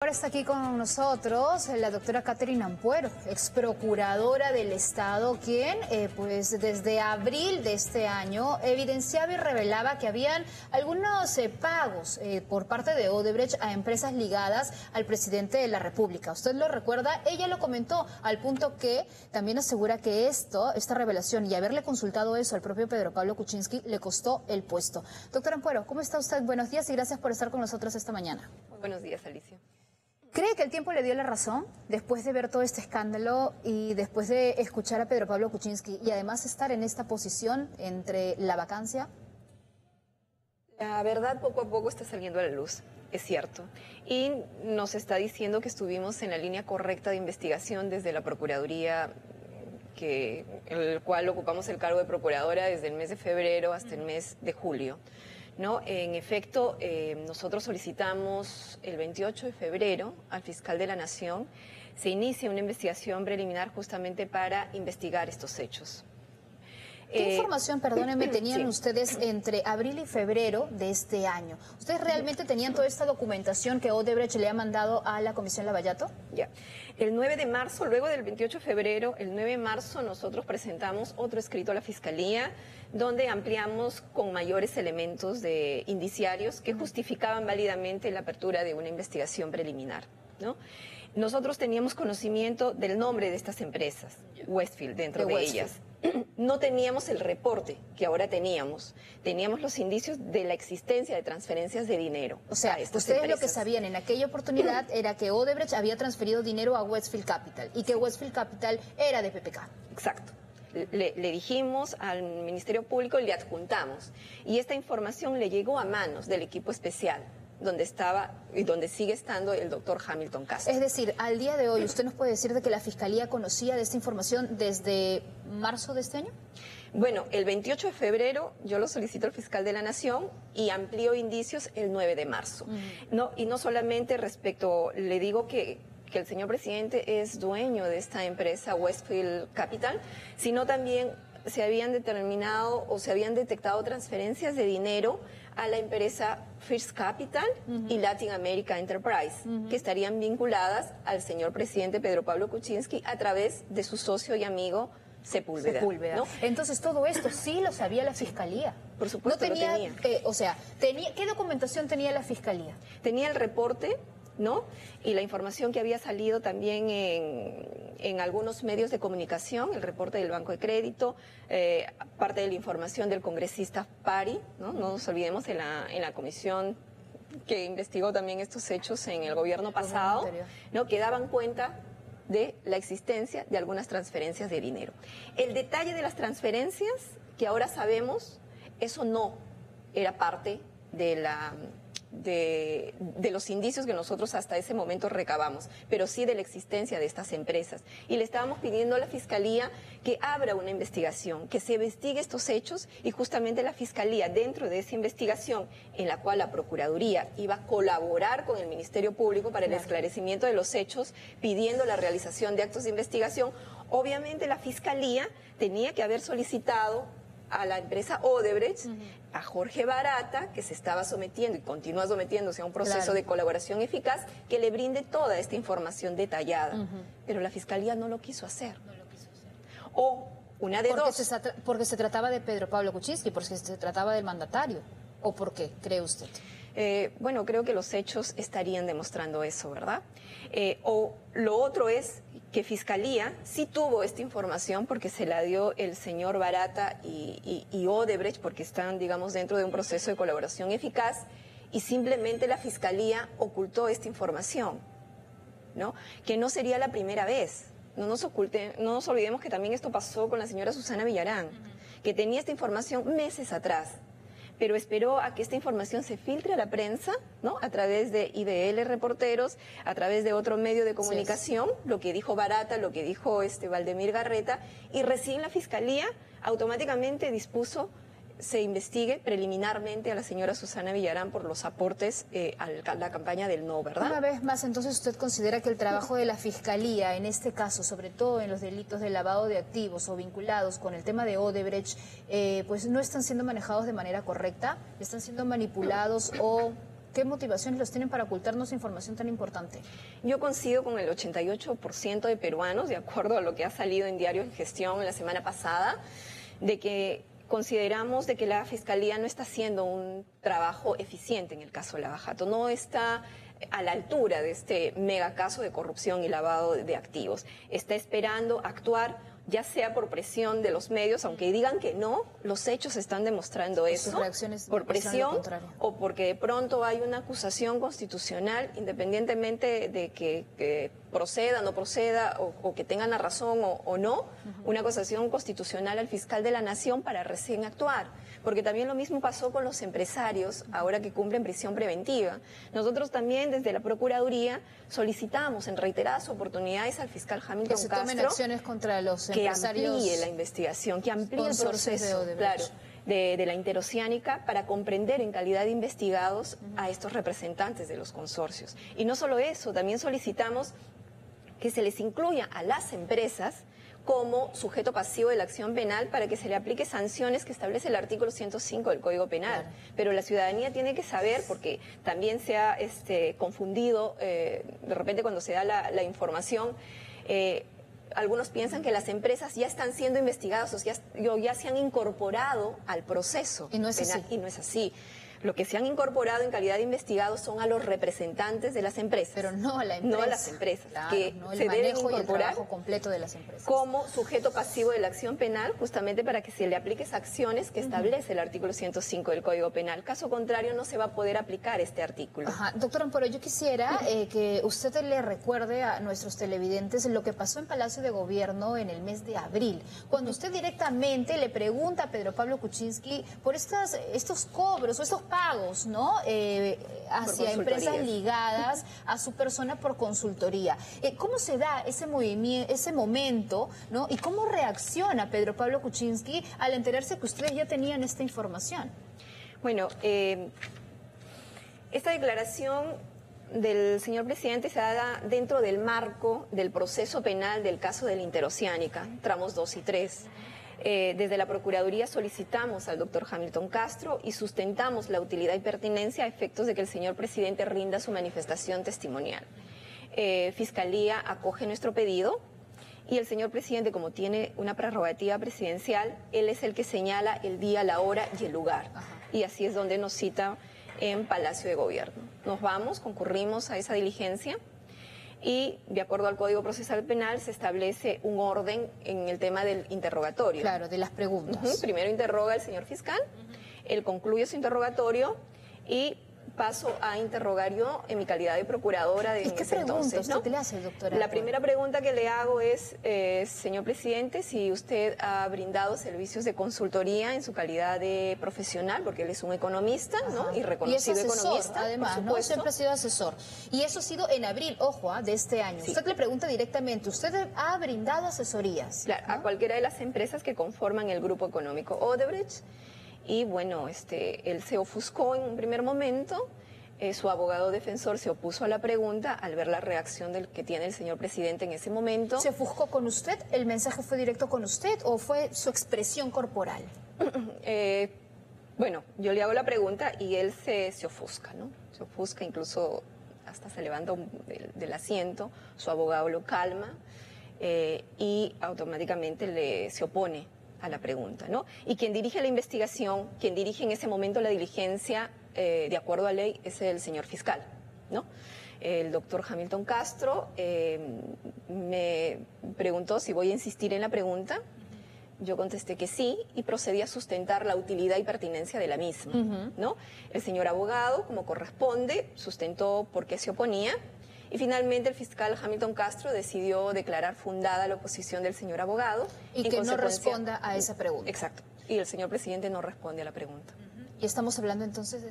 Ahora está aquí con nosotros la doctora Catherine Ampuero, ex procuradora del Estado, quien pues desde abril de este año evidenciaba y revelaba que habían algunos pagos por parte de Odebrecht a empresas ligadas al presidente de la República. Usted lo recuerda, ella lo comentó al punto que también asegura que esta revelación y haberle consultado eso al propio Pedro Pablo Kuczynski le costó el puesto. Doctora Ampuero, ¿cómo está usted? Buenos días y gracias por estar con nosotros esta mañana. Muy buenos días, Alicia. ¿Cree que el tiempo le dio la razón después de ver todo este escándalo y después de escuchar a Pedro Pablo Kuczynski y además estar en esta posición entre la vacancia? La verdad poco a poco está saliendo a la luz, es cierto. Y nos está diciendo que estuvimos en la línea correcta de investigación desde la Procuraduría, el cual ocupamos el cargo de procuradora desde el mes de febrero hasta el mes de julio. ¿No? En efecto, nosotros solicitamos el 28 de febrero al fiscal de la Nación, se inicia una investigación preliminar justamente para investigar estos hechos. ¿Qué información, perdónenme, tenían sí. ustedes entre abril y febrero de este año? ¿Ustedes realmente tenían toda esta documentación que Odebrecht le ha mandado a la Comisión Lavallato? Ya. El 9 de marzo, luego del 28 de febrero, el 9 de marzo nosotros presentamos otro escrito a la Fiscalía donde ampliamos con mayores elementos de indiciarios que justificaban válidamente la apertura de una investigación preliminar, ¿no? Nosotros teníamos conocimiento del nombre de estas empresas, Westfield, dentro de ellas. No teníamos el reporte que ahora teníamos. Teníamos los indicios de la existencia de transferencias de dinero. O sea, ustedes lo que sabían en aquella oportunidad era que Odebrecht había transferido dinero a Westfield Capital y que Westfield Capital era de PPK. Exacto. Le dijimos al Ministerio Público y le adjuntamos. Y esta información le llegó a manos del equipo especial, donde estaba y donde sigue estando el doctor Hamilton Castro. Es decir, al día de hoy, ¿usted nos puede decir de que la Fiscalía conocía de esta información desde marzo de este año? Bueno, el 28 de febrero yo lo solicito al fiscal de la Nación y amplió indicios el 9 de marzo. No, y no solamente respecto, le digo que el señor presidente es dueño de esta empresa Westfield Capital, sino también se habían determinado o se habían detectado transferencias de dinero a la empresa First Capital y Latin America Enterprise, que estarían vinculadas al señor presidente Pedro Pablo Kuczynski a través de su socio y amigo Sepúlveda. ¿No? Entonces todo esto sí lo sabía la Fiscalía. Por supuesto, no tenía, lo tenía. ¿Qué documentación tenía la Fiscalía? Tenía el reporte, ¿no? Y la información que había salido también en algunos medios de comunicación, el reporte del Banco de Crédito, parte de la información del congresista Pari, ¿no? No nos olvidemos en la comisión que investigó también estos hechos en el gobierno pasado, ¿no? Que daban cuenta de la existencia de algunas transferencias de dinero. El detalle de las transferencias, que ahora sabemos, eso no era parte de los indicios que nosotros hasta ese momento recabamos, pero sí de la existencia de estas empresas. Y le estábamos pidiendo a la Fiscalía que abra una investigación, que se investigue estos hechos y justamente la Fiscalía, dentro de esa investigación en la cual la Procuraduría iba a colaborar con el Ministerio Público para el esclarecimiento de los hechos, pidiendo la realización de actos de investigación, obviamente la Fiscalía tenía que haber solicitado a la empresa Odebrecht, a Jorge Barata, que se estaba sometiendo y continúa sometiéndose a un proceso de colaboración eficaz, que le brinde toda esta información detallada. Pero la Fiscalía no lo quiso hacer. O una de dos. Porque se trataba de Pedro Pablo Kuczynski, porque se trataba del mandatario. ¿O por qué, cree usted? Bueno, creo que los hechos estarían demostrando eso, ¿verdad? O lo otro es que Fiscalía sí tuvo esta información porque se la dio el señor Barata y Odebrecht, porque están, digamos, dentro de un proceso de colaboración eficaz, y simplemente la Fiscalía ocultó esta información, ¿no? Que no sería la primera vez. No nos olvidemos que también esto pasó con la señora Susana Villarán, que tenía esta información meses atrás, pero esperó a que esta información se filtre a la prensa, ¿no? A través de IBL Reporteros, a través de otro medio de comunicación, lo que dijo Barata, lo que dijo Valdemir Garreta, y recién la Fiscalía automáticamente dispuso se investigue preliminarmente a la señora Susana Villarán por los aportes a la campaña del no, ¿verdad? Una vez más, entonces, ¿usted considera que el trabajo de la Fiscalía, en este caso, sobre todo en los delitos de lavado de activos o vinculados con el tema de Odebrecht, pues no están siendo manejados de manera correcta? ¿Están siendo manipulados o ¿Qué motivaciones los tienen para ocultarnos información tan importante? Yo coincido con el 88% de peruanos, de acuerdo a lo que ha salido en Diario en Gestión la semana pasada, de que consideramos de que la Fiscalía no está haciendo un trabajo eficiente en el caso de Lava Jato, no está a la altura de este mega caso de corrupción y lavado de activos. Está esperando actuar, ya sea por presión de los medios, aunque digan que no, los hechos están demostrando eso, por presión o porque de pronto hay una acusación constitucional, independientemente de que proceda, no proceda, o que tengan la razón o no, una acusación constitucional al fiscal de la Nación para recién actuar. Porque también lo mismo pasó con los empresarios, ahora que cumplen prisión preventiva. Nosotros también desde la Procuraduría solicitamos en reiteradas oportunidades al fiscal Hamilton Castro que se tomen acciones contra los empresarios, que amplíe la investigación, que amplíe el proceso de la interoceánica para comprender en calidad de investigados a estos representantes de los consorcios. Y no solo eso, también solicitamos que se les incluya a las empresas como sujeto pasivo de la acción penal para que se le aplique sanciones que establece el artículo 105 del Código Penal. Claro. Pero la ciudadanía tiene que saber, porque también se ha confundido de repente cuando se da la información, algunos piensan que las empresas ya están siendo investigadas o ya se han incorporado al proceso penal, y no es así. Lo que se han incorporado en calidad de investigados son a los representantes de las empresas. Pero no a la empresa. No a las empresas. Claro, que no el se deben manejo y el incorporar trabajo completo de las empresas. Como sujeto pasivo de la acción penal, justamente para que se le aplique sanciones que establece el artículo 105 del Código Penal. Caso contrario, no se va a poder aplicar este artículo. Ajá. Doctor Amparo, yo quisiera que usted le recuerde a nuestros televidentes lo que pasó en Palacio de Gobierno en el mes de abril, cuando usted directamente le pregunta a Pedro Pablo Kuczynski por estos cobros o estos pagos, ¿no? Hacia empresas ligadas a su persona por consultoría. ¿Cómo se da ese movimiento, ese momento, ¿no? Y cómo reacciona Pedro Pablo Kuczynski al enterarse que ustedes ya tenían esta información? Bueno, esta declaración del señor presidente se da dentro del marco del proceso penal del caso de la Interoceánica, tramos 2 y 3. Desde la Procuraduría solicitamos al doctor Hamilton Castro y sustentamos la utilidad y pertinencia a efectos de que el señor presidente rinda su manifestación testimonial. Fiscalía acoge nuestro pedido y el señor presidente, como tiene una prerrogativa presidencial, él es el que señala el día, la hora y el lugar. Ajá. Y así es donde nos cita en Palacio de Gobierno. Nos vamos, concurrimos a esa diligencia. Y de acuerdo al Código Procesal Penal se establece un orden en el tema del interrogatorio. Claro, de las preguntas. Primero interroga al señor fiscal, él concluye su interrogatorio y paso a interrogar yo en mi calidad de procuradora de ¿Y qué pregunta usted le hace, doctora? La primera pregunta que le hago es, señor presidente, si usted ha brindado servicios de consultoría en su calidad de profesional, porque él es un economista, ¿no? Y reconocido y es asesor, economista, además, ¿no? Siempre ha sido asesor. Y eso ha sido en abril, ojo, de este año. Sí. Usted le pregunta directamente, ¿usted ha brindado asesorías? Claro, ¿no? A cualquiera de las empresas que conforman el grupo económico Odebrecht. Y bueno, él se ofuscó en un primer momento, su abogado defensor se opuso a la pregunta al ver la reacción que tiene el señor presidente en ese momento. ¿Se ofuscó con usted? ¿El mensaje fue directo con usted o fue su expresión corporal? Bueno, yo le hago la pregunta y él se ofusca, ¿no? Se ofusca, incluso hasta se levanta del asiento, su abogado lo calma y automáticamente se opone a la pregunta, ¿no? Y quien dirige la investigación, quien dirige en ese momento la diligencia, de acuerdo a ley, es el señor fiscal, ¿no? El doctor Hamilton Castro me preguntó si voy a insistir en la pregunta. Yo contesté que sí y procedí a sustentar la utilidad y pertinencia de la misma, ¿no? El señor abogado, como corresponde, sustentó por qué se oponía. Y finalmente el fiscal Hamilton Castro decidió declarar fundada la oposición del señor abogado. Y que no responda a esa pregunta. Exacto. Y el señor presidente no responde a la pregunta. Y estamos hablando entonces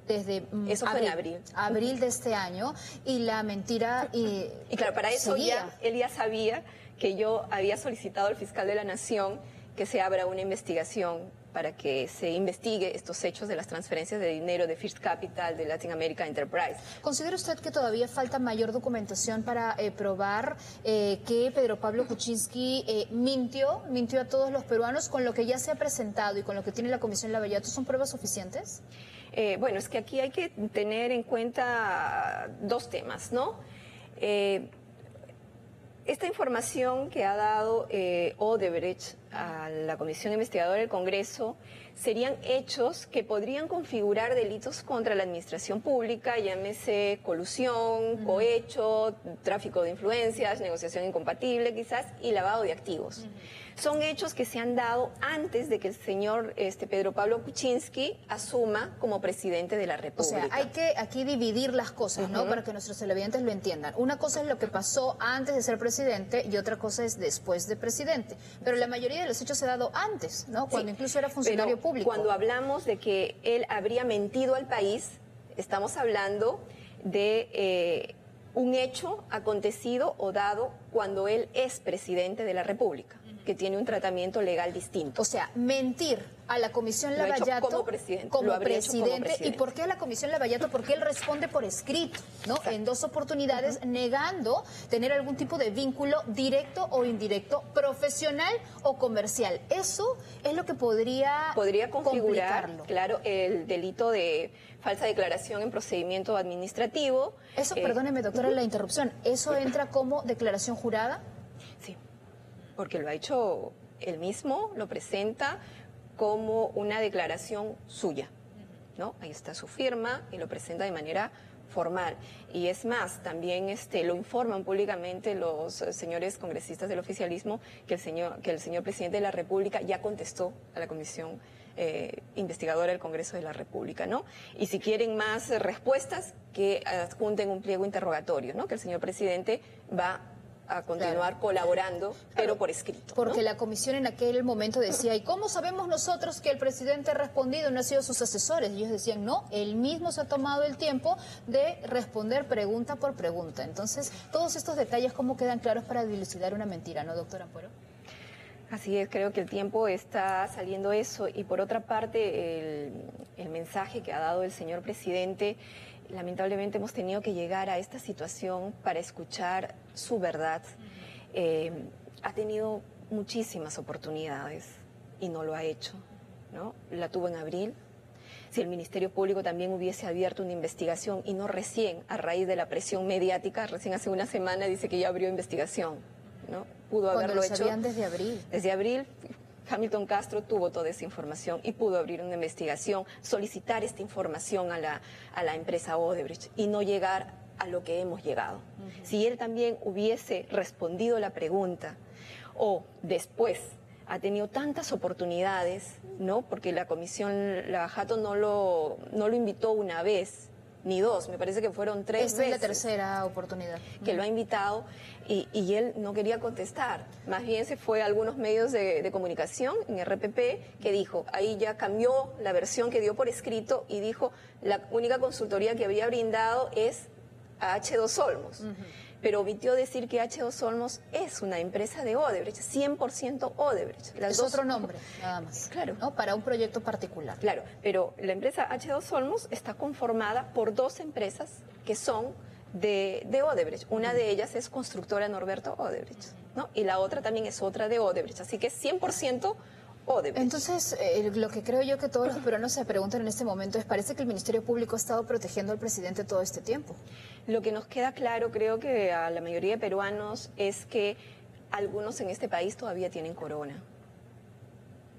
desde eso fue en abril. Abril de este año. Y la mentira... Y claro, para eso él ya sabía que yo había solicitado al fiscal de la Nación que se abra una investigación para que se investigue estos hechos de las transferencias de dinero de First Capital, de Latin America Enterprise. ¿Considera usted que todavía falta mayor documentación para probar que Pedro Pablo Kuczynski mintió a todos los peruanos con lo que ya se ha presentado y con lo que tiene la Comisión Lavallato? ¿Son pruebas suficientes? Bueno, es que aquí hay que tener en cuenta dos temas, ¿no? Esta información que ha dado Odebrecht a la Comisión Investigadora del Congreso serían hechos que podrían configurar delitos contra la administración pública, llámese colusión, cohecho, tráfico de influencias, negociación incompatible quizás y lavado de activos. Son hechos que se han dado antes de que el señor Pedro Pablo Kuczynski asuma como presidente de la República. O sea, hay que aquí dividir las cosas, ¿no? Para que nuestros televidentes lo entiendan. Una cosa es lo que pasó antes de ser presidente y otra cosa es después de presidente. Pero la mayoría de los hechos se ha dado antes, ¿no? Cuando incluso era funcionario público. Cuando hablamos de que él habría mentido al país, estamos hablando de un hecho acontecido o dado cuando él es presidente de la República, que tiene un tratamiento legal distinto. O sea, mentir a la Comisión Lavallato como presidente. ¿Y por qué a la Comisión Lavallato? Porque él responde por escrito, ¿no? Exacto. En 2 oportunidades, negando tener algún tipo de vínculo directo o indirecto, profesional o comercial. Eso es lo que podría configurar, claro, el delito de falsa declaración en procedimiento administrativo. Eso, perdóneme, doctora, la interrupción. ¿Eso entra como declaración jurada? Sí, porque lo ha hecho él mismo, lo presenta como una declaración suya, ¿no? Ahí está su firma y lo presenta de manera formal. Y es más, también lo informan públicamente los señores congresistas del oficialismo que el señor presidente de la República ya contestó a la Comisión Investigadora del Congreso de la República, ¿no? Y si quieren más respuestas, que adjunten un pliego interrogatorio, ¿no? Que el señor presidente va a continuar colaborando, pero por escrito. Porque ¿no? la comisión en aquel momento decía, ¿y cómo sabemos nosotros que el presidente ha respondido, no han sido sus asesores? Y ellos decían, no, él mismo se ha tomado el tiempo de responder pregunta por pregunta. Entonces, todos estos detalles, ¿cómo quedan claros para dilucidar una mentira, no, doctora Ampuero? Así es, creo que el tiempo está saliendo eso. Y por otra parte, el mensaje que ha dado el señor presidente, lamentablemente hemos tenido que llegar a esta situación para escuchar su verdad. Ha tenido muchísimas oportunidades y no lo ha hecho, ¿no? La tuvo en abril. Si el Ministerio Público también hubiese abierto una investigación y no recién, a raíz de la presión mediática, recién hace una semana dice que ya abrió investigación, ¿no? Pudo haberlo hecho. Cuando lo sabían desde abril. Desde abril. Hamilton Castro tuvo toda esa información y pudo abrir una investigación, solicitar esta información a la empresa Odebrecht y no llegar a lo que hemos llegado. Si él también hubiese respondido la pregunta o después ha tenido tantas oportunidades, ¿no? Porque la Comisión Lavallato no lo invitó una vez ni dos, me parece que fueron 3 veces. Esta es la tercera oportunidad. Que lo ha invitado y él no quería contestar. Más bien se fue a algunos medios de comunicación en RPP que dijo, ahí ya cambió la versión que dio por escrito y dijo, la única consultoría que había brindado es a H2 Olmos. Pero omitió decir que H2 Olmos es una empresa de Odebrecht, 100% Odebrecht. Es otro nombre, nada más. Claro. ¿No? Para un proyecto particular. Claro, pero la empresa H2 Olmos está conformada por 2 empresas que son de Odebrecht. Una de ellas es Constructora Norberto Odebrecht, ¿no? Y la otra también es otra de Odebrecht, así que es 100% Odebrecht. Entonces, lo que creo yo que todos los peruanos se preguntan en este momento es, parece que el Ministerio Público ha estado protegiendo al presidente todo este tiempo. Lo que nos queda claro, creo que a la mayoría de peruanos, es que algunos en este país todavía tienen corona,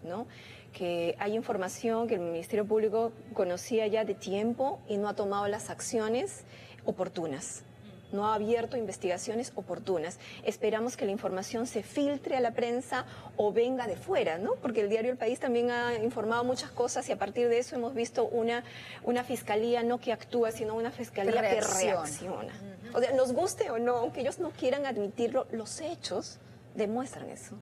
¿no? Que hay información que el Ministerio Público conocía ya de tiempo y no ha tomado las acciones oportunas. No ha abierto investigaciones oportunas. Esperamos que la información se filtre a la prensa o venga de fuera, ¿no? Porque el diario El País también ha informado muchas cosas y a partir de eso hemos visto una fiscalía no que actúa, sino una fiscalía que reacciona. O sea, nos guste o no, aunque ellos no quieran admitirlo, los hechos demuestran eso.